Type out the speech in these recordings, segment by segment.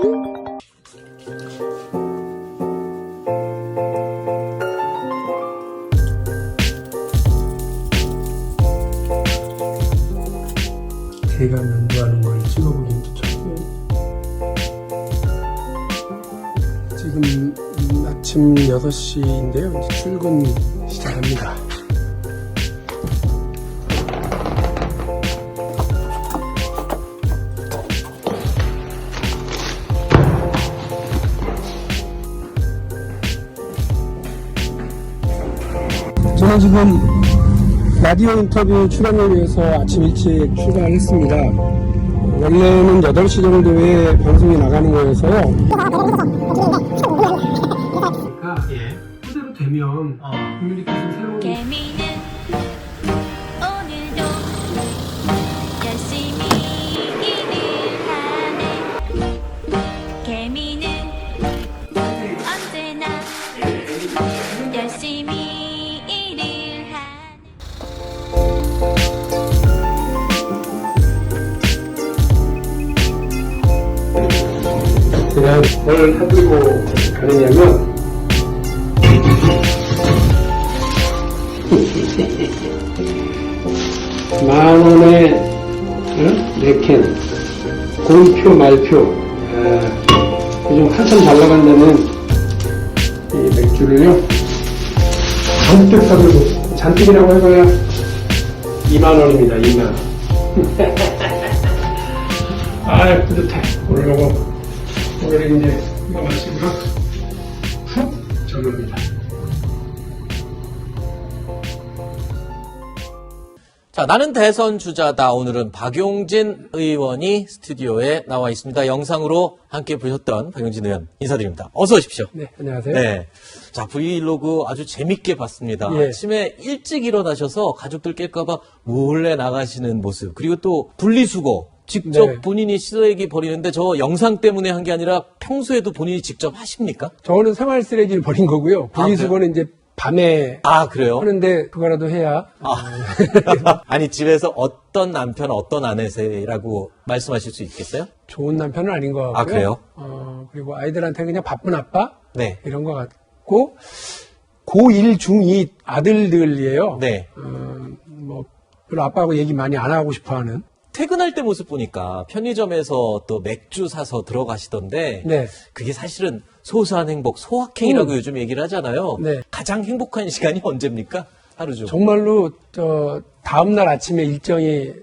제가 면도하는 걸 찍어보기도 처음이에요. 지금 아침 6시인데요. 이제 출근 시작합니다. 저는 지금 라디오 인터뷰 출연을 위해서 아침 일찍 출발을 했습니다. 원래는 8시 정도에 방송이 나가는 거여서요. 그대로 되면 국민들께서 새로운 개미는 오늘도 열심히 일을 하네. 개미는 언제나 열심히 일을 하네. 제가 뭘 사들고 가느냐면 만원에 4캔 공표 말표 요즘 한참 잘 나간다는 이 맥주를요 잔뜩 사들고, 잔뜩이라고 해봐야 2만원입니다. 2만원. 아유 뿌듯해. 오늘 이제 이거 마시고 푹 접습니다. 자, 나는 대선 주자다. 오늘은 박용진 의원이 스튜디오에 나와 있습니다. 영상으로 함께 보셨던 박용진 의원 인사드립니다. 어서 오십시오. 네, 안녕하세요. 네. 자, 브이로그 아주 재밌게 봤습니다. 예. 아침에 일찍 일어나셔서 가족들 깰까봐 몰래 나가시는 모습. 그리고 또 분리수거. 직접 네. 본인이 쓰레기 버리는데 저 영상 때문에 한 게 아니라 평소에도 본인이 직접 하십니까? 저는 생활 쓰레기를 버린 거고요. 분리수거는 이제 밤에 아, 그래요? 하는데 그거라도 해야. 아니, 집에서 어떤 남편, 어떤 아내세라고 말씀하실 수 있겠어요? 좋은 남편은 아닌 것 같고요. 아, 그래요? 그리고 아이들한테 그냥 바쁜 아빠? 네. 이런 것 같고, 고1, 중2 아들들이에요. 네. 별로 아빠하고 얘기 많이 안 하고 싶어 하는. 퇴근할 때 모습 보니까 편의점에서 또 맥주 사서 들어가시던데 네. 그게 사실은 소소한 행복, 소확행이라고 요즘 얘기를 하잖아요. 네. 가장 행복한 시간이 언제입니까? 하루 중. 정말로, 다음날 아침에 일정이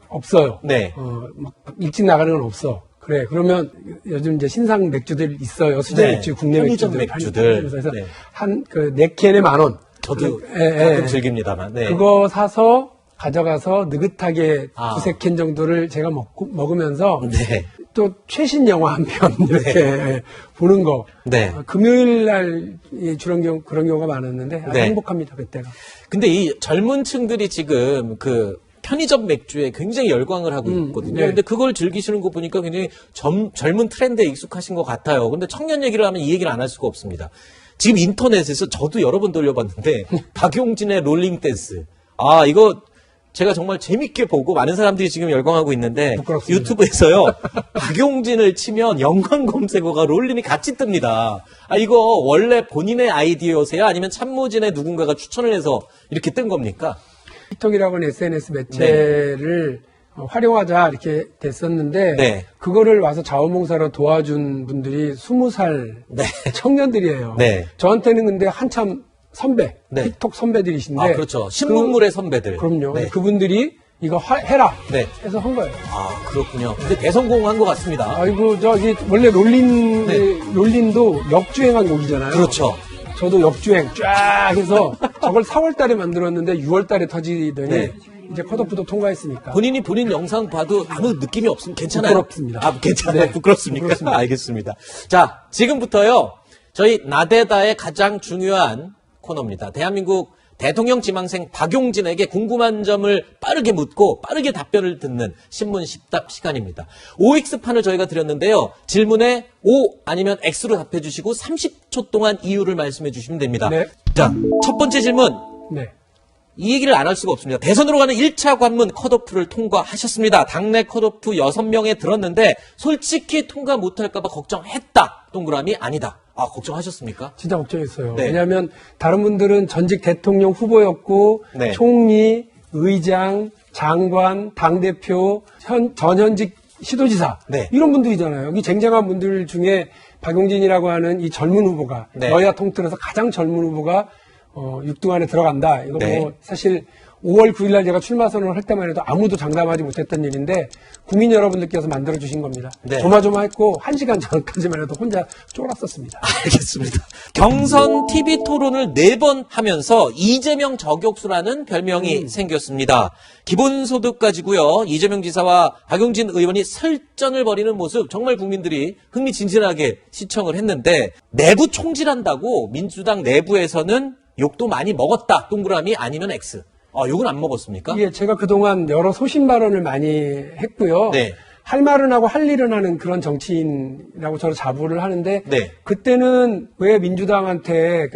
없어요. 네. 막 일찍 나가는 건 없어. 그래. 그러면 요즘 이제 신상 맥주들 있어요. 수제 네. 맥주, 국내 편의점 맥주들. 맥주들. 그래서 네. 한, 4캔에 10,000원. 저도 예, 가끔 즐깁니다만. 네. 그거 사서 가져가서 느긋하게 아. 2-3캔 정도를 제가 먹으면서 네. 또 최신 영화 한 편 이렇게 보는 거. 네. 금요일 날 그런 경우가 많았는데 아주 네. 행복합니다, 그때가. 근데 이 젊은 층들이 지금 그 편의점 맥주에 굉장히 열광을 하고 있거든요. 네. 근데 그걸 즐기시는 거 보니까 굉장히 젊은 트렌드에 익숙하신 것 같아요. 근데 청년 얘기를 하면 이 얘기를 안 할 수가 없습니다. 지금 인터넷에서 저도 여러 번 돌려봤는데 박용진의 롤링 댄스. 아, 이거 제가 정말 재밌게 보고 많은 사람들이 지금 열광하고 있는데 부끄럽습니다. 유튜브에서요. 박용진을 치면 연관 검색어가 롤링이 같이 뜹니다. 아, 이거 원래 본인의 아이디어세요? 아니면 참모진의 누군가가 추천을 해서 이렇게 뜬 겁니까? 틱톡이라고 하는 SNS 매체를 활용하자 이렇게 됐었는데 네. 그거를 와서 자원봉사로 도와준 분들이 20살 네. 청년들이에요. 네. 저한테는 근데 한참 선배, 네. 틱톡 선배들이신데 아, 그렇죠. 신문물의 선배들. 그럼요. 네. 그분들이 이거 해라 네. 해서 한 거예요. 아, 그렇군요. 근데 대성공한 것 같습니다. 아이고 저기 원래 롤린도 역주행한 곡이잖아요. 그렇죠. 저도 역주행 쫙 해서 저걸 4월 달에 만들었는데 6월 달에 터지더니 네. 이제 컷오프도 통과했으니까. 본인이 본인 영상 봐도 아무 느낌이 없으면 괜찮아요? 부끄럽습니다. 아, 괜찮아요? 네. 부끄럽습니까? 부끄럽습니다. 알겠습니다. 자, 지금부터요. 저희 나데다의 가장 중요한 코너입니다. 대한민국 대통령 지망생 박용진에게 궁금한 점을 빠르게 묻고 빠르게 답변을 듣는 신문 10답 시간입니다. OX판을 저희가 드렸는데요. 질문에 O 아니면 X로 답해 주시고 30초 동안 이유를 말씀해 주시면 됩니다. 네. 자, 첫 번째 질문. 네. 이 얘기를 안 할 수가 없습니다. 대선으로 가는 1차 관문 컷오프를 통과하셨습니다. 당내 컷오프 6명에 들었는데 솔직히 통과 못할까 봐 걱정했다. 동그라미 아니다. 아, 걱정하셨습니까? 진짜 걱정했어요. 네. 왜냐하면 다른 분들은 전직 대통령 후보였고 네. 총리, 의장, 장관, 당대표, 전현직 시도지사 네. 이런 분들이잖아요. 여기 쟁쟁한 분들 중에 박용진이라고 하는 이 젊은 후보가 네. 여야 통틀어서 가장 젊은 후보가 6등 안에 들어간다. 이거 네. 뭐 사실 5월 9일 날 제가 출마 선언을 할 때만 해도 아무도 장담하지 못했던 일인데 국민 여러분들께서 만들어주신 겁니다. 네. 조마조마했고 1시간 전까지만 해도 혼자 쫄았었습니다. 알겠습니다. 경선 TV 토론을 4번 하면서 이재명 저격수라는 별명이 생겼습니다. 기본소득 가지고요. 이재명 지사와 박용진 의원이 설전을 벌이는 모습 정말 국민들이 흥미진진하게 시청을 했는데 내부 총질한다고 민주당 내부에서는 욕도 많이 먹었다. 동그라미 아니면 X. 욕은 안 먹었습니까? 예, 제가 그동안 여러 소신 발언을 많이 했고요. 네. 할 말은 하고 할 일은 하는 그런 정치인이라고 저를 자부를 하는데 네. 그때는 왜 민주당한테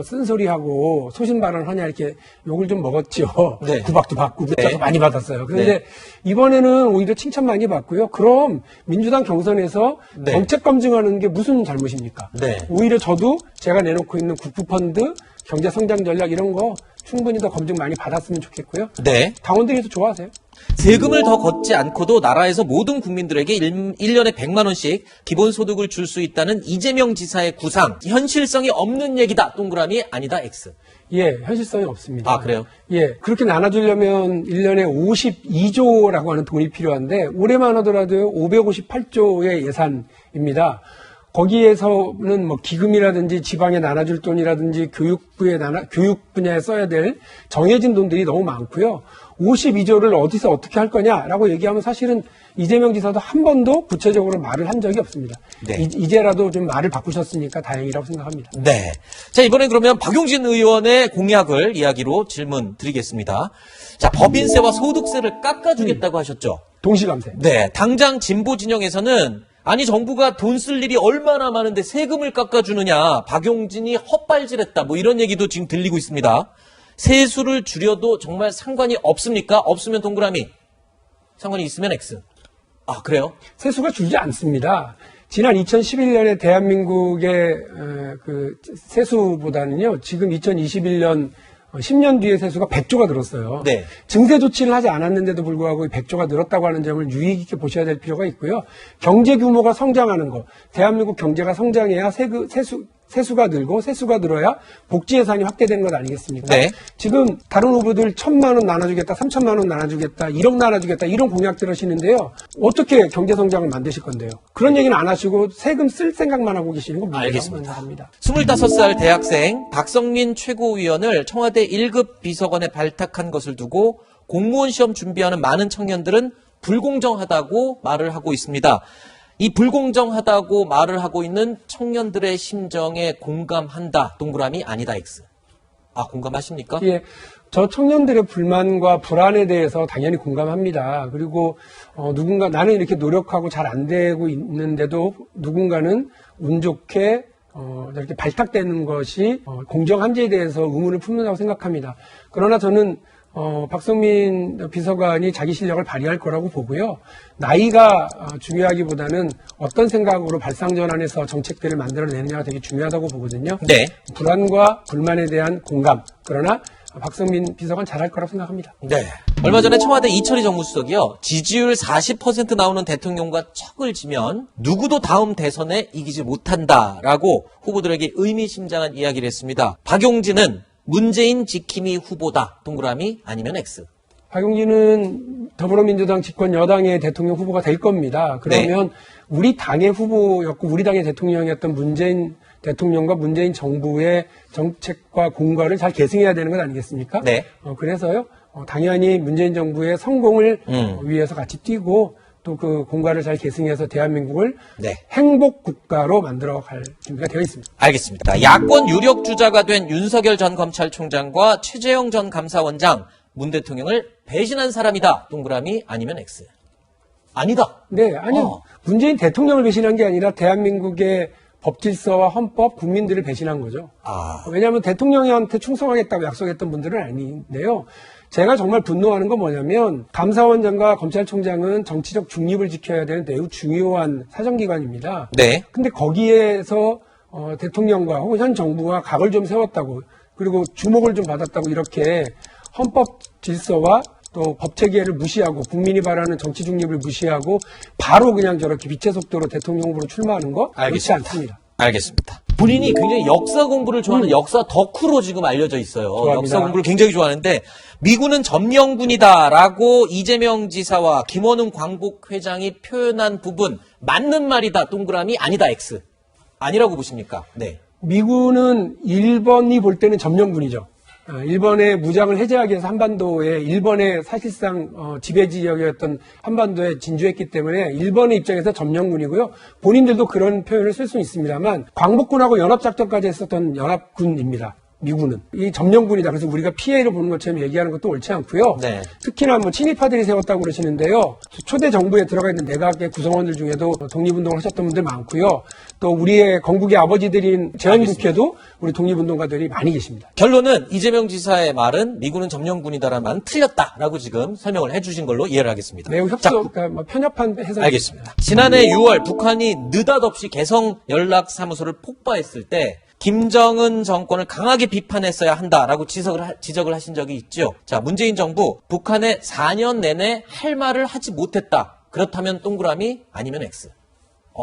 쓴소리하고 소신 발언하냐 이렇게 욕을 좀 먹었죠. 네. 구박도 받고 문자도 네. 많이 받았어요. 그런데 네. 이번에는 오히려 칭찬 많이 받고요. 그럼 민주당 경선에서 네. 정책 검증하는 게 무슨 잘못입니까? 네. 오히려 저도 제가 내놓고 있는 국부펀드, 경제성장 전략 이런 거 충분히 더 검증 많이 받았으면 좋겠고요. 네. 당원들이 좋아하세요. 세금을 더 걷지 않고도 나라에서 모든 국민들에게 1년에 100만 원씩 기본소득을 줄 수 있다는 이재명 지사의 구상. 현실성이 없는 얘기다. 동그라미 아니다. X. 예, 현실성이 없습니다. 아, 그래요? 예, 그렇게 나눠주려면 1년에 52조라고 하는 돈이 필요한데 올해만 하더라도 558조의 예산입니다. 거기에서는 뭐 기금이라든지 지방에 나눠줄 돈이라든지 교육 분야에 써야 될 정해진 돈들이 너무 많고요. 52조를 어디서 어떻게 할 거냐라고 얘기하면 사실은 이재명 지사도 한 번도 구체적으로 말을 한 적이 없습니다. 네. 이제라도 좀 말을 바꾸셨으니까 다행이라고 생각합니다. 네. 자, 이번엔 그러면 박용진 의원의 공약을 이야기로 질문 드리겠습니다. 자, 법인세와 소득세를 깎아주겠다고 하셨죠? 동시감세. 네. 당장 진보 진영에서는 아니 정부가 돈 쓸 일이 얼마나 많은데 세금을 깎아주느냐, 박용진이 헛발질했다, 뭐 이런 얘기도 지금 들리고 있습니다. 세수를 줄여도 정말 상관이 없습니까? 없으면 동그라미, 상관이 있으면 X. 아, 그래요? 세수가 줄지 않습니다. 지난 2011년에 대한민국의 그 세수보다는요, 지금 2021년 10년 뒤에 세수가 100조가 늘었어요. 네. 증세 조치를 하지 않았는데도 불구하고 100조가 늘었다고 하는 점을 유의 깊게 보셔야 될 필요가 있고요. 경제 규모가 성장하는 거, 대한민국 경제가 성장해야 세수가 늘고 세수가 늘어야 복지 예산이 확대되는 것 아니겠습니까? 네. 지금 다른 후보들 1,000만 원 나눠주겠다, 3,000만 원 나눠주겠다, 1억 나눠주겠다 이런 공약들 하시는데요. 어떻게 경제 성장을 만드실 건데요? 그런 얘기는 안 하시고 세금 쓸 생각만 하고 계시는 건 문제라고 알겠습니다. 생각합니다. 25살 대학생 박성민 최고위원을 청와대 1급 비서관에 발탁한 것을 두고 공무원 시험 준비하는 많은 청년들은 불공정하다고 말을 하고 있습니다. 이 불공정하다고 말을 하고 있는 청년들의 심정에 공감한다. 동그라미 아니다. X. 아, 공감하십니까? 예, 저 청년들의 불만과 불안에 대해서 당연히 공감합니다. 그리고 누군가 나는 이렇게 노력하고 잘 안 되고 있는데도 누군가는 운 좋게 이렇게 발탁되는 것이 공정한지에 대해서 의문을 품는다고 생각합니다. 그러나 저는 박성민 비서관이 자기 실력을 발휘할 거라고 보고요. 나이가 중요하기보다는 어떤 생각으로 발상전환해서 정책들을 만들어내느냐가 되게 중요하다고 보거든요. 네. 불안과 불만에 대한 공감. 그러나 박성민 비서관 잘할 거라고 생각합니다. 네. 얼마 전에 청와대 이철희 정무수석이요. 지지율 40% 나오는 대통령과 척을 지면 누구도 다음 대선에 이기지 못한다라고 후보들에게 의미심장한 이야기를 했습니다. 박용진은 문재인 지킴이 후보다. 동그라미 아니면 X. 박용진은 더불어민주당 집권 여당의 대통령 후보가 될 겁니다. 그러면 우리 당의 후보였고 우리 당의 대통령이었던 문재인 대통령과 문재인 정부의 정책과 공과를 잘 계승해야 되는 것 아니겠습니까? 네. 그래서요. 당연히 문재인 정부의 성공을 위해서 같이 뛰고 또 그 공과를 잘 계승해서 대한민국을 네. 행복 국가로 만들어갈 준비가 되어 있습니다. 알겠습니다. 야권 유력 주자가 된 윤석열 전 검찰총장과 최재형 전 감사원장, 문 대통령을 배신한 사람이다. 동그라미 아니면 X. 아니다. 네, 아니요. 문재인 대통령을 배신한 게 아니라 대한민국의 법 질서와 헌법, 국민들을 배신한 거죠. 아, 왜냐하면 대통령한테 충성하겠다고 약속했던 분들은 아닌데요. 제가 정말 분노하는 건 뭐냐면 감사원장과 검찰총장은 정치적 중립을 지켜야 되는 매우 중요한 사정기관입니다. 네. 근데 거기에서 대통령과 혹은 현 정부가 각을 좀 세웠다고 그리고 주목을 좀 받았다고 이렇게 헌법 질서와 또 법체계를 무시하고 국민이 바라는 정치 중립을 무시하고 바로 그냥 저렇게 빛의 속도로 대통령 후보로 출마하는 거 그렇지 알겠습니다. 않습니다. 알겠습니다. 본인이 굉장히 역사 공부를 좋아하는 역사 덕후로 지금 알려져 있어요. 좋아합니다. 역사 공부를 굉장히 좋아하는데 미군은 점령군이다라고 이재명 지사와 김원웅 광복회장이 표현한 부분 맞는 말이다 동그라미 아니다 X 아니라고 보십니까? 네. 미군은 일본이 볼 때는 점령군이죠. 일본의 무장을 해제하기 위해서 한반도에 일본의 사실상 지배 지역이었던 한반도에 진주했기 때문에 일본의 입장에서 점령군이고요. 본인들도 그런 표현을 쓸 수는 있습니다만 광복군하고 연합작전까지 했었던 연합군입니다. 미군은 이 점령군이다. 그래서 우리가 피해를 보는 것처럼 얘기하는 것도 옳지 않고요. 네. 특히나 뭐 친일파들이 세웠다고 그러시는데요. 초대 정부에 들어가 있는 내각의 구성원들 중에도 독립운동을 하셨던 분들 많고요. 또 우리의 건국의 아버지들인 제헌국회도 우리 독립운동가들이 많이 계십니다. 결론은 이재명 지사의 말은 미군은 점령군이다라는 말은 틀렸다라고 지금 설명을 해주신 걸로 이해를 하겠습니다. 매우 그러니까 뭐 편협한 해석입니다. 알겠습니다. 지난해 6월 북한이 느닷없이 개성 연락사무소를 폭파했을 때 김정은 정권을 강하게 비판했어야 한다라고 지적을 하신 적이 있죠. 자, 문재인 정부 북한에 4년 내내 할 말을 하지 못했다. 그렇다면 동그라미 아니면 X.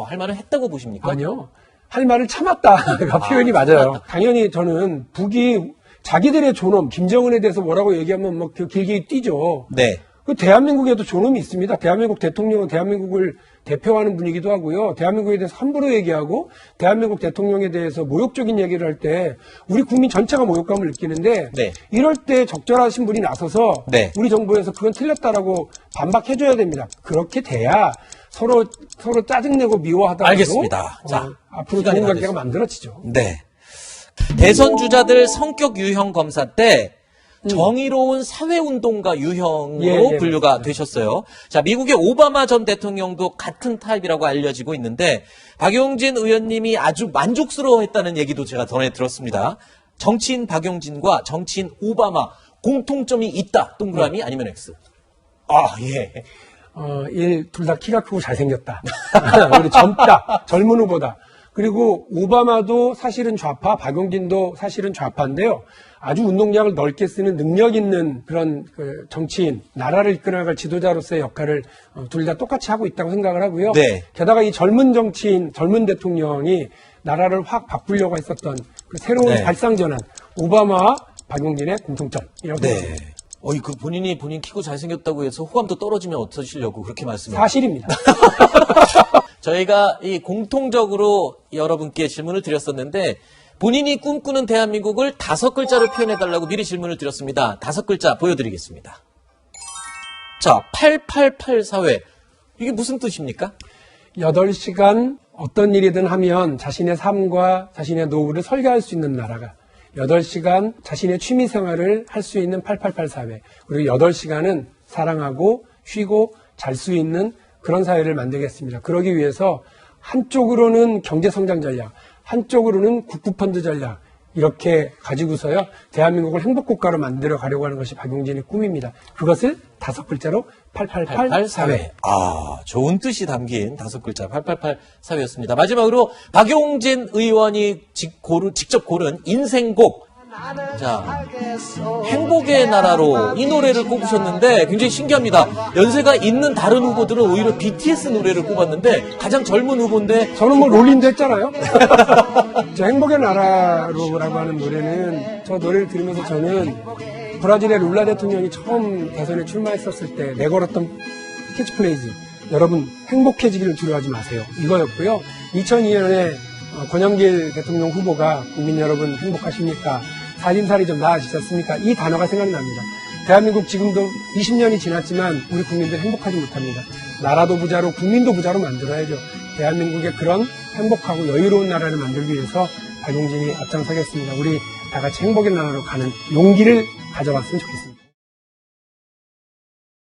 할 말을 했다고 보십니까? 아니요. 할 말을 참았다가 표현이 맞아요. 당연히 저는 북이 자기들의 존엄, 김정은에 대해서 뭐라고 얘기하면 뭐 길게 뛰죠. 네. 그 대한민국에도 존엄이 있습니다. 대한민국 대통령은 대한민국을 대표하는 분이기도 하고요. 대한민국에 대해서 함부로 얘기하고 대한민국 대통령에 대해서 모욕적인 얘기를 할 때 우리 국민 전체가 모욕감을 느끼는데 네. 이럴 때 적절하신 분이 나서서 네. 우리 정부에서 그건 틀렸다라고 반박해줘야 됩니다. 그렇게 돼야 서로 짜증내고 미워하다가도 알겠습니다. 자, 앞으로 시간이 좋은 다 관계가 만들어지죠. 네. 대선 주자들 성격 유형 검사 때 정의로운 사회운동가 유형으로 예, 분류가 맞습니다. 되셨어요. 자, 미국의 오바마 전 대통령도 같은 타입이라고 알려지고 있는데 박용진 의원님이 아주 만족스러워했다는 얘기도 제가 전에 들었습니다. 정치인 박용진과 정치인 오바마 공통점이 있다. 동그라미 아니면 X. 아, 예. 둘 다 키가 크고 잘생겼다. 그리고 젊다. 젊은 후보다. 그리고 오바마도 사실은 좌파, 박용진도 사실은 좌파인데요. 아주 운동량을 넓게 쓰는 능력 있는 그런 정치인, 나라를 이끌어나갈 지도자로서의 역할을 둘 다 똑같이 하고 있다고 생각을 하고요. 네. 게다가 이 젊은 정치인, 젊은 대통령이 나라를 확 바꾸려고 했었던 그 새로운 네. 발상전환, 오바마와 박용진의 공통점이라고 생각합니다. 네. 본인 키고 잘생겼다고 해서 호감도 떨어지면 어떠시려고 그렇게 말씀을. 사실입니다. 저희가 이 공통적으로 여러분께 질문을 드렸었는데 본인이 꿈꾸는 대한민국을 5글자로 표현해달라고 미리 질문을 드렸습니다. 5글자 보여드리겠습니다. 자, 888 사회. 이게 무슨 뜻입니까? 8시간 어떤 일이든 하면 자신의 삶과 자신의 노후를 설계할 수 있는 나라가 8시간 자신의 취미 생활을 할 수 있는 888 사회. 그리고 8시간은 사랑하고 쉬고 잘 수 있는 그런 사회를 만들겠습니다. 그러기 위해서 한쪽으로는 경제성장 전략, 한쪽으로는 국부펀드 전략 이렇게 가지고서요. 대한민국을 행복국가로 만들어 가려고 하는 것이 박용진의 꿈입니다. 그것을 5글자로 888 사회. 아, 좋은 뜻이 담긴 5글자 888 사회였습니다. 마지막으로 박용진 의원이 직접 고른 인생곡. 자, 행복의 나라로 이 노래를 꼽으셨는데 굉장히 신기합니다. 연세가 있는 다른 후보들은 오히려 BTS 노래를 꼽았는데 가장 젊은 후보인데 저는 뭐 롤린도 했잖아요. 저 행복의 나라로라고 하는 노래는 저 노래를 들으면서 저는 브라질의 룰라 대통령이 처음 대선에 출마했었을 때 내걸었던 캐치프레이즈 여러분 행복해지기를 두려워하지 마세요. 이거였고요. 2002년에 권영길 대통령 후보가 국민 여러분 행복하십니까? 살림살이 좀 나아지셨습니까? 이 단어가 생각납니다. 대한민국 지금도 20년이 지났지만 우리 국민들 행복하지 못합니다. 나라도 부자로 국민도 부자로 만들어야죠. 대한민국의 그런 행복하고 여유로운 나라를 만들기 위해서 박용진이 앞장서겠습니다. 우리 다 같이 행복의 나라로 가는 용기를 가져갔으면 좋겠습니다.